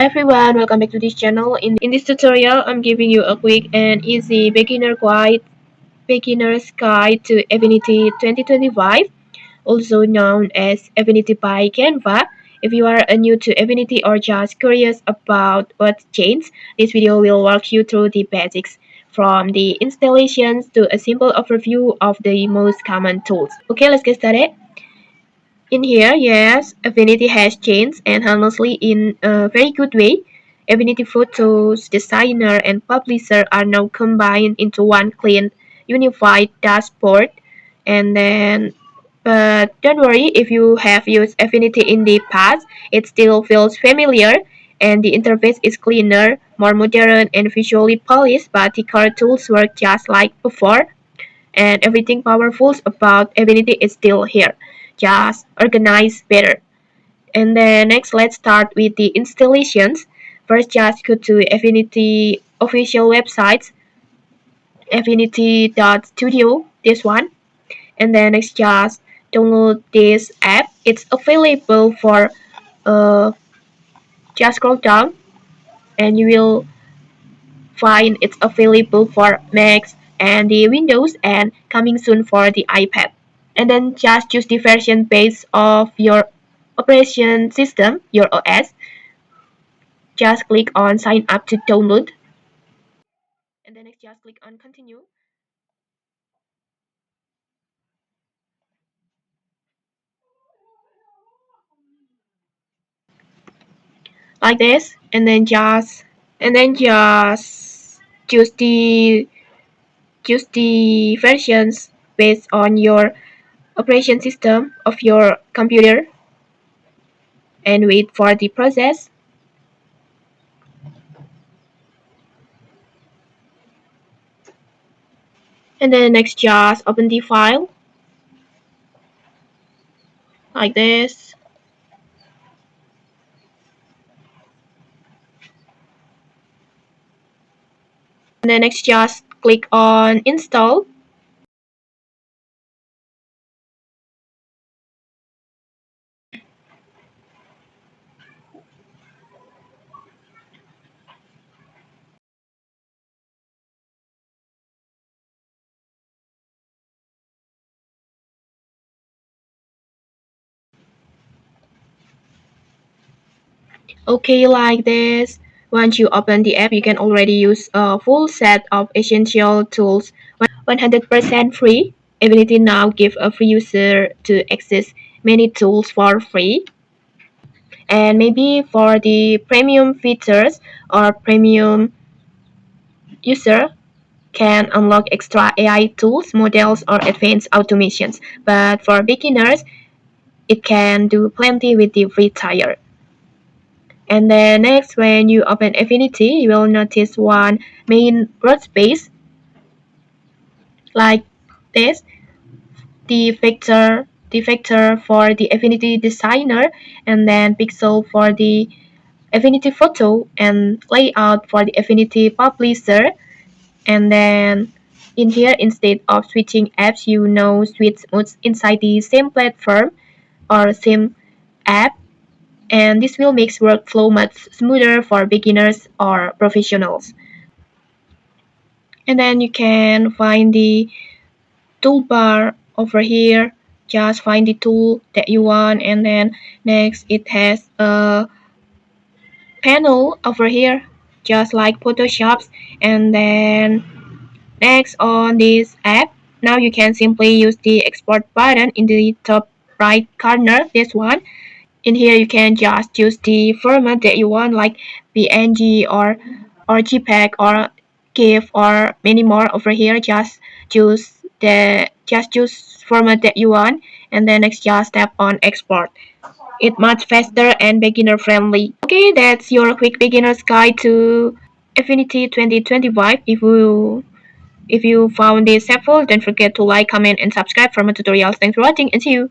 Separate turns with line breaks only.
Hi everyone, welcome back to this channel. In this tutorial, I'm giving you a quick and easy beginner's guide to Affinity 2025, also known as Affinity by Canva. If you are new to Affinity or just curious about what changed, this video will walk you through the basics, from the installations to a simple overview of the most common tools. Okay, let's get started. In here, yes, Affinity has changed, and honestly, in a very good way. Affinity Photos, Designer, and Publisher are now combined into one clean, unified dashboard. And then, but don't worry if you have used Affinity in the past, it still feels familiar, and the interface is cleaner, more modern, and visually polished, but the core tools work just like before, and everything powerful about Affinity is still here, just organized better. And then next, let's start with the installations. First, just go to Affinity official websites, affinity.studio, this one. And then next, just download this app. It's available for, uh, just scroll down and you will find it's available for Macs and the Windows and coming soon for the iPad. And then just choose the version based of your operation system, your OS. Just click on sign up to download, and then next just click on continue like this, and then just choose the versions based on your operation system of your computer and wait for the process. And then next just open the file like this, and then next just click on install. Okay, like this. Once you open the app, you can already use a full set of essential tools, 100% free. Affinity now give a free user to access many tools for free. And maybe for the premium features or premium user can unlock extra AI tools, models, or advanced automations. But for beginners, it can do plenty with the free tier. And then next, when you open Affinity, you will notice one main workspace like this. The vector for the Affinity Designer, and then pixel for the Affinity Photo, and layout for the Affinity Publisher. And then in here, instead of switching apps, you know switch modes inside the same platform or same app, and this will make workflow much smoother for beginners or professionals. And then you can find the toolbar over here. Just find the tool that you want, and then next it has a panel over here just like Photoshop. And then next, on this app, now you can simply use the export button in the top right corner, this one. In here you can just choose the format that you want, like PNG or JPEG or GIF or many more over here. Just choose format that you want, and then next just tap on export. It's much faster and beginner friendly. Okay, that's your quick beginner's guide to Affinity 2025. If you found this helpful, don't forget to like, comment, and subscribe for more tutorials. Thanks for watching, and see you.